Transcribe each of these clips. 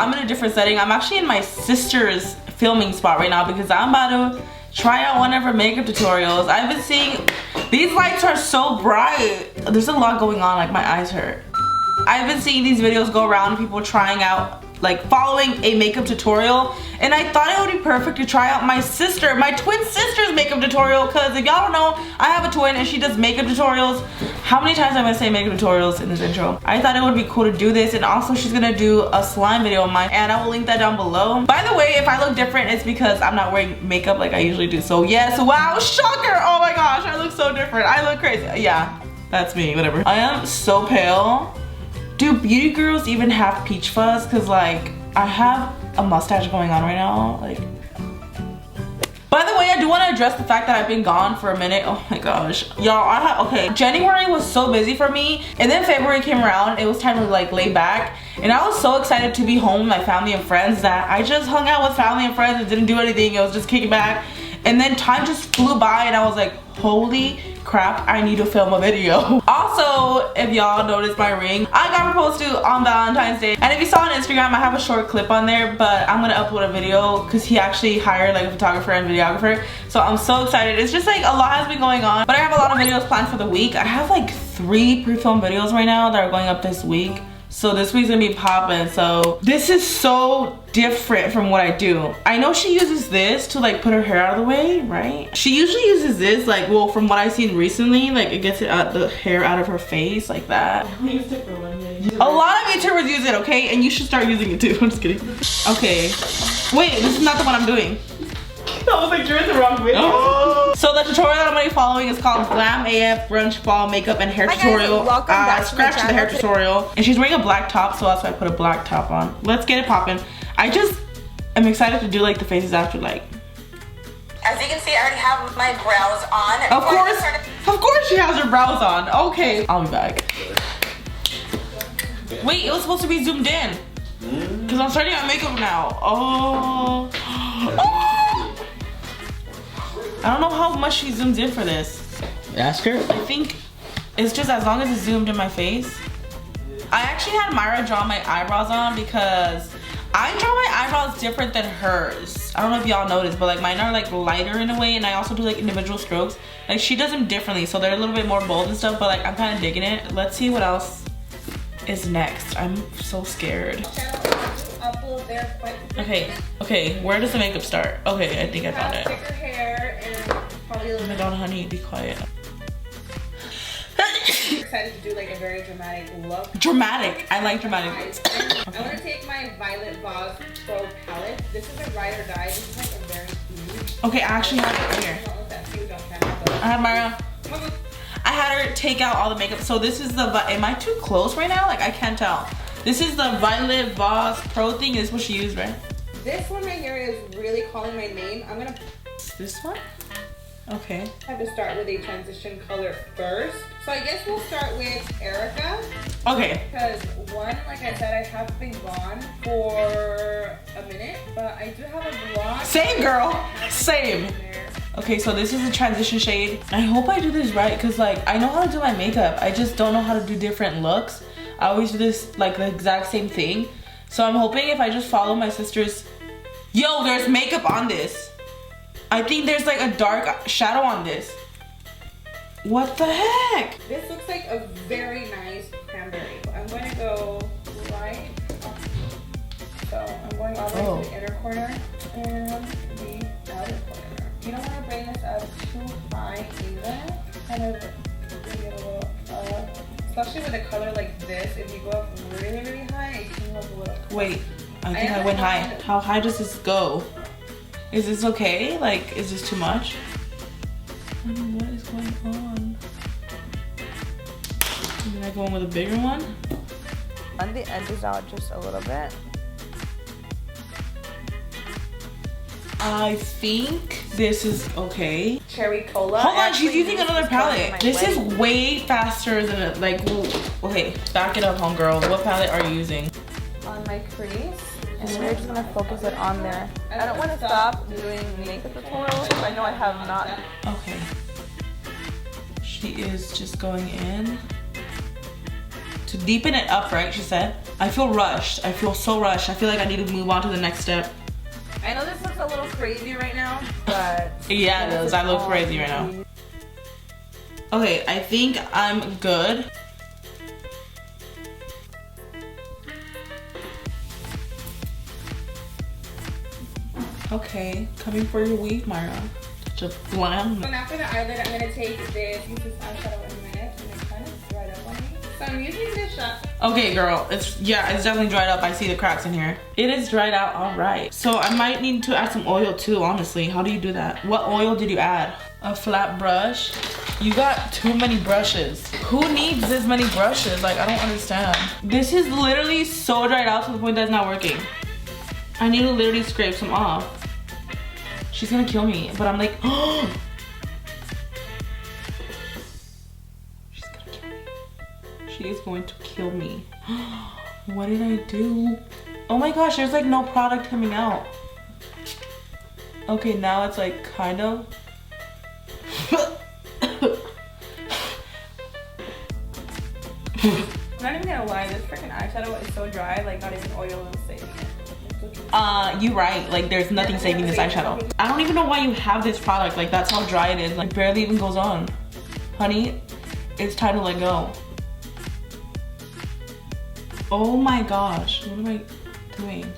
I'm in a different setting. I'm actually in my sister's filming spot right now because I'm about to try out one of her makeup tutorials. I've been seeing, these lights are so bright. There's a lot going on, like my eyes hurt. I've been seeing these videos go around, people trying out, like following a makeup tutorial, and I thought it would be perfect to try out my twin sister's makeup tutorial, because if y'all don't know, I have a twin and she does makeup tutorials. How many times am I saying makeup tutorials in this intro? I thought it would be cool to do this, and also she's gonna do a slime video of mine, and I will link that down below. By the way, if I look different, it's because I'm not wearing makeup like I usually do. So yes, wow, shocker! Oh my gosh, I look so different. I look crazy. Yeah, that's me, whatever. I am so pale. Do beauty girls even have peach fuzz? Cause like, I have a mustache going on right now, like. By the way, I do want to address the fact that I've been gone for a minute. Oh my gosh. Y'all, okay, January was so busy for me, and then February came around, it was time to like lay back, and I was so excited to be home with my family and friends that I just hung out with family and friends and didn't do anything. It was just kicking back, and then time just flew by, and I was like, holy crap, I need to film a video. Also, if y'all noticed my ring, I got proposed to on Valentine's Day, and if you saw on Instagram, I have a short clip on there, but I'm gonna upload a video because he actually hired like a photographer and videographer, so I'm so excited. It's just like a lot has been going on, but I have a lot of videos planned for the week. I have like 3 pre-filmed videos right now that are going up this week. So this week's gonna be poppin'. So this is so different from what I do. I know she uses this to like put her hair out of the way, right? She usually uses this, like, well, from what I've seen recently, like it gets the hair out of her face like that. A lot of YouTubers use it, okay? And you should start using it too. I'm just kidding. Okay. Wait, this is not the one I'm doing. I was like, you're in the wrong video. Oh. So the tutorial that I'm gonna be following is called Glam AF Brunch Fall Makeup and Hair Tutorial. I scratched the hair tutorial. And she's wearing a black top, so that's why I put a black top on. Let's get it poppin'. I just am excited to do like the faces after, like. As you can see, I already have my brows on. Of course she has her brows on. Okay, I'll be back. Wait, it was supposed to be zoomed in. Cause I'm starting my makeup now. Oh. I don't know how much she zooms in for this. Ask her. I think it's just as long as it's zoomed in my face. I actually had Myra draw my eyebrows on because I draw my eyebrows different than hers. I don't know if y'all noticed, but like mine are like lighter in a way, and I also do like individual strokes. Like she does them differently, so they're a little bit more bold and stuff, but like I'm kind of digging it. Let's see what else is next. I'm so scared. Okay, where does the makeup start? Okay, I think I found it. Thicker hair and probably a Oh my god, honey, be quiet. excited to do like a very dramatic look. Dramatic. I like dramatic looks. I'm gonna take my Violet Voss Pro palette. This is a ride or die. This is like a very huge. Okay, I actually have it right here. I have Myra. I had her take out all the makeup. So this is the, am I too close right now? Like I can't tell. This is the Violet Voss Pro thing. This is what she used, right? This one right here is really calling my name. I'm gonna. This one? Okay. I have to start with a transition color first. So I guess we'll start with Erica. Okay. Because one, like I said, I have been gone for a minute, but I do have a vlog. Same girl. Same. Okay, so this is a transition shade. I hope I do this right, because like I know how to do my makeup. I just don't know how to do different looks. I always do this like the exact same thing. So I'm hoping if I just follow my sister's. Yo, there's makeup on this. I think there's like a dark shadow on this. What the heck? This looks like a very nice cranberry. I'm going to go right up. So I'm going all the way to the inner corner and the outer corner. You don't want to bring this up too high either. Kind of bring it a little up. Especially with a color like this, if you go up really, really high, it can look a little. Wait, I think I went high. How high does this go? Is this okay? Like, is this too much? I don't know what is going on. Did I go in with a bigger one? On the edges out just a little bit. I think this is okay. Cherry Cola. Hold on, she's using another palette. This is way faster than it, like, okay, back it up, homegirl. What palette are you using? On my crease. And we're just gonna focus it on there. I don't want to stop doing makeup tutorials because I know I have not. Okay. She is just going in to deepen it up, right? She said. I feel rushed. I feel so rushed. I feel like I need to move on to the next step. I know this looks a little crazy right now, but yeah, it does. I look crazy right now. Okay, I think I'm good. Okay, coming for your weave, Myra. Just blam. And after the eyelid, I'm gonna take this. Use this eyeshadow in a minute, and it kind of dried up on me. So I'm using this shot. Okay, girl. It's definitely dried up. I see the cracks in here. It is dried out. All right. So I might need to add some oil too. Honestly, how do you do that? What oil did you add? A flat brush. You got too many brushes. Who needs this many brushes? Like, I don't understand. This is literally so dried out to the point that it's not working. I need to literally scrape some off. She's gonna kill me, but I'm like, oh. She's gonna kill me. She is going to kill me. What did I do? Oh my gosh, there's like no product coming out. Okay, now it's like kind of. I'm not even gonna lie, this freaking eyeshadow is so dry, like not even oil is saving it. You right, like there's nothing saving this eyeshadow. I don't even know why you have this product, like that's how dry it is, like barely even goes on. Honey, it's time to let go. Oh my gosh, what am I doing?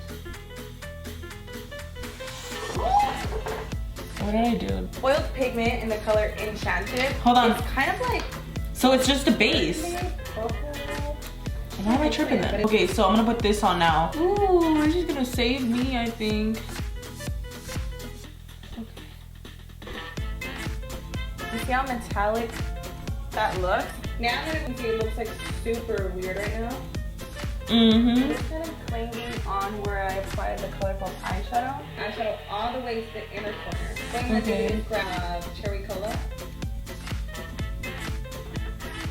What did I do? Oiled pigment in the color Enchanted. Hold on. It's kind of like... So it's just a base. Why am I tripping then? Okay, so I'm gonna put this on now. Ooh, this is gonna save me, I think. Okay. You see how metallic that looks? Now that you can see, it looks like super weird right now. Mm-hmm. It's kind of clinging on where I applied the colorful eyeshadow. Eyeshadow all the way to the inner corner. What I'm gonna do is grab Cherry Cola.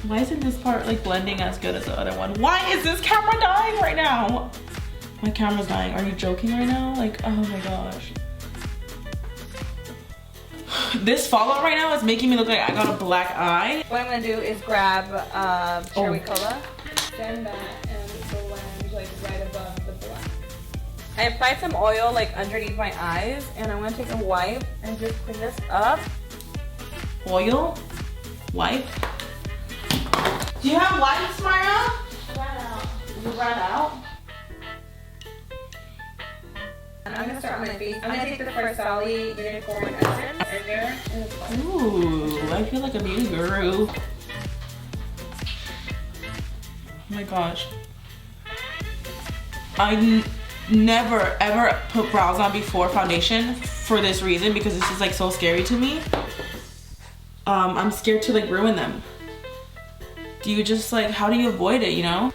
Why isn't this part like blending as good as the other one? Why is this camera dying right now? My camera's dying. Are you joking right now? Like, oh my gosh. This fallout right now is making me look like I got a black eye. What I'm gonna do is grab Cherry Cola. Send that and blend like right above the black. I applied some oil like underneath my eyes, and I'm gonna take a wipe and just clean this up. Oil? Wipe? Do you have wipes, Myra? Ran out. You ran out? And I'm gonna start on my face. I'm gonna take the first Sally Unicorn Essence in there. Ooh, I feel like a beauty guru. Oh my gosh. I never ever put brows on before foundation for this reason, because this is like so scary to me. I'm scared to like ruin them. Do you just like, how do you avoid it, you know?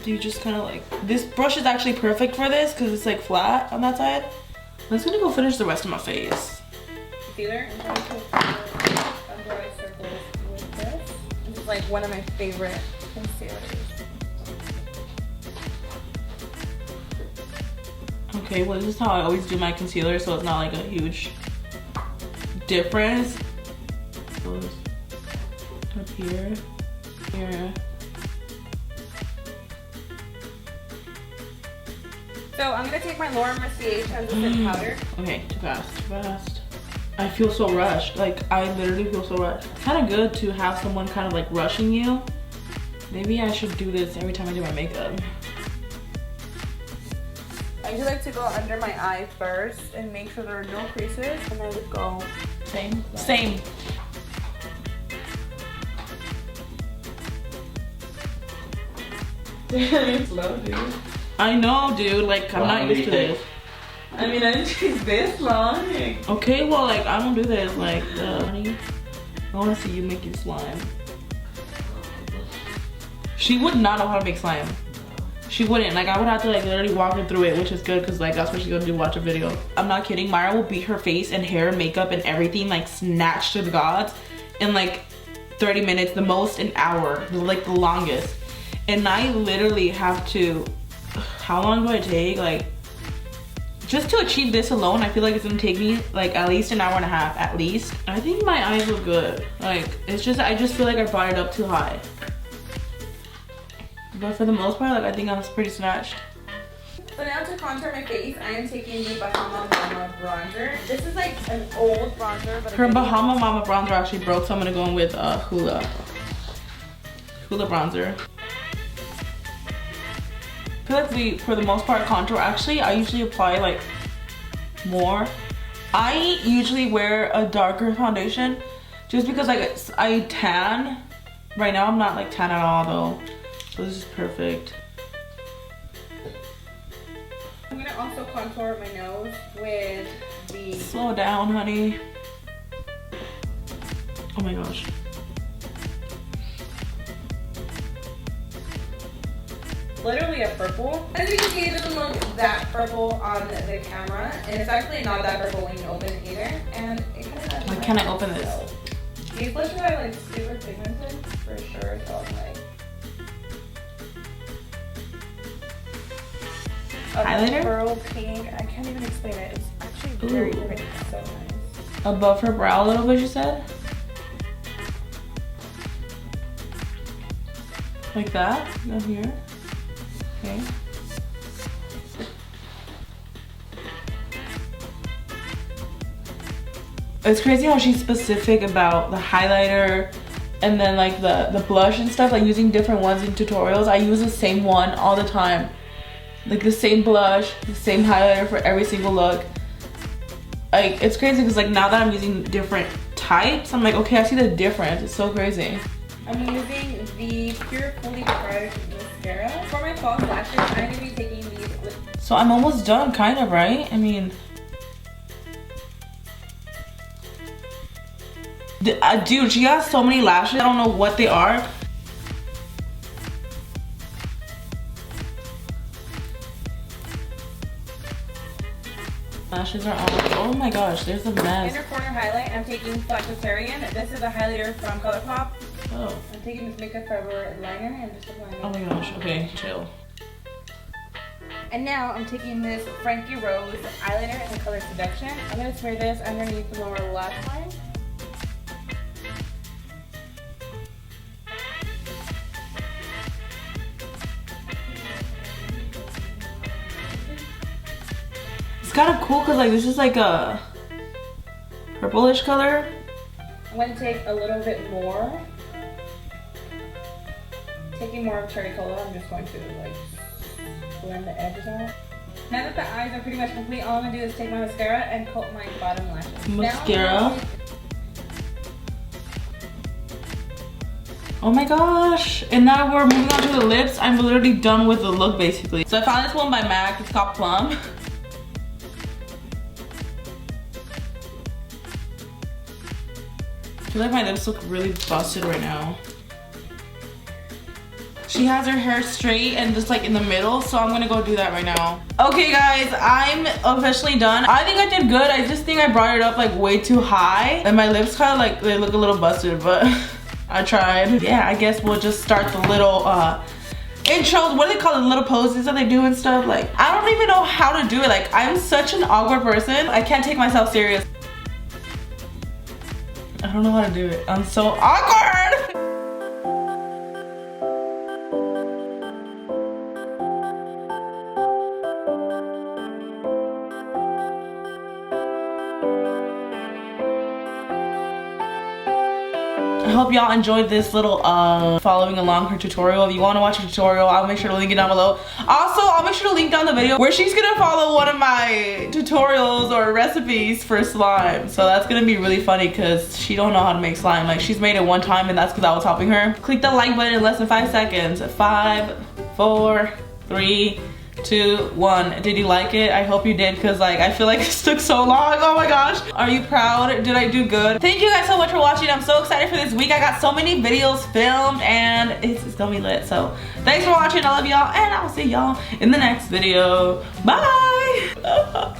Do you just kind of like, this brush is actually perfect for this because it's like flat on that side. I'm just gonna go finish the rest of my face. Concealer. I'm going to under eye circles with this. This is like one of my favorite concealers. Okay, well this is how I always do my concealer, so it's not like a huge difference. Up here. Here. So I'm gonna take my Laura Mercier translucent powder. Okay, too fast, too fast. I feel so rushed. Like, I literally feel so rushed. Kind of good to have someone kind of like rushing you. Maybe I should do this every time I do my makeup. I usually like to go under my eye first and make sure there are no creases, and then just go. Same. Same. It's slow, dude. I know, dude. Like, I'm not used to this. I mean, I didn't take this long. Okay, well, like, I don't do this. Like, honey, I want to see you make your slime. She would not know how to make slime. She wouldn't. Like, I would have to, like, literally walk her through it, which is good because, like, that's what she's gonna do, watch a video. I'm not kidding. Myra will beat her face and hair and makeup and everything, like, snatched to the gods in, like, 30 minutes, the most an hour, like, the longest. And I literally have to, how long do I take? Like, just to achieve this alone, I feel like it's gonna take me like at least an hour and a half, at least. I think my eyes look good. Like, it's just, I just feel like I brought it up too high. But for the most part, like, I think I was pretty snatched. So now to contour my face, I am taking the Bahama Mama bronzer. This is like an old bronzer, but her Bahama Mama bronzer actually broke, so I'm gonna go in with Hula bronzer. I feel like for the most part, contour. Actually, I usually apply like more. I usually wear a darker foundation just because like I tan. Right now, I'm not like tan at all though, so this is perfect. I'm gonna also contour my nose with the... Slow down, honey. Oh my gosh. Literally a purple. As you can see, it doesn't look that purple on the camera, and it's actually not that purple when you open it either. And it kind of has... Like, can I open this? These blushes are like super pigmented for sure, so I'm like... Highlighter? Pearl pink. I can't even explain it. It's actually very pretty. So nice. Above her brow a little bit, you said? Like that? Down here? Okay. It's crazy how she's specific about the highlighter and then like the blush and stuff, like using different ones in tutorials. I use the same one all the time. Like the same blush, the same highlighter for every single look. Like, it's crazy because like now that I'm using different types, I'm like, okay, I see the difference. It's so crazy. I'm using the Pure Fully Charged Mascara. For my false lashes, I'm going to be taking these. So I'm almost done, kind of, right? I mean, dude, she has so many lashes. I don't know what they are. Lashes are on. Oh my gosh, there's a mess. Inner corner highlight, I'm taking Flexitarian. This is a highlighter from ColourPop. Oh. I'm taking this Makeup Forever liner and just applying it. Oh my gosh, okay, chill. And now I'm taking this Frankie Rose eyeliner in the color Seduction. I'm going to smear this underneath the lower lash line. It's kind of cool because like this is like a purplish color. I'm going to take a little bit more. Taking more of Cherry Cola, I'm just going to like blend the edges out. Now that the eyes are pretty much complete, all I'm going to do is take my mascara and coat my bottom lashes. Mascara? Oh my gosh. And now we're moving on to the lips. I'm literally done with the look basically. So I found this one by MAC. It's called Plum. I feel like my lips look really busted right now. She has her hair straight and just like in the middle, so I'm gonna go do that right now. Okay guys, I'm officially done. I think I did good. I just think I brought it up like way too high and my lips kind of like, they look a little busted, but I tried. Yeah, I guess we'll just start the little intros. What do they call it? Little poses that they do and stuff. Like, I don't even know how to do it. Like, I'm such an awkward person. I can't take myself serious. I don't know how to do it. I'm so awkward. I hope y'all enjoyed this little following along her tutorial. If you want to watch a tutorial, I'll make sure to link it down below. Also, I'll make sure to link down the video where she's gonna follow one of my tutorials or recipes for slime. So that's gonna be really funny because she don't know how to make slime. Like, she's made it one time and that's because I was helping her. Click the like button in less than 5 seconds. 5, 4, 3, 2, 1. Did you like it? I hope you did because like I feel like this took so long. Oh my gosh. Are you proud? Did I do good? Thank you guys so much for watching. I'm so excited for this week. I got so many videos filmed and it's gonna be lit. So thanks for watching. I love y'all and I'll see y'all in the next video. Bye.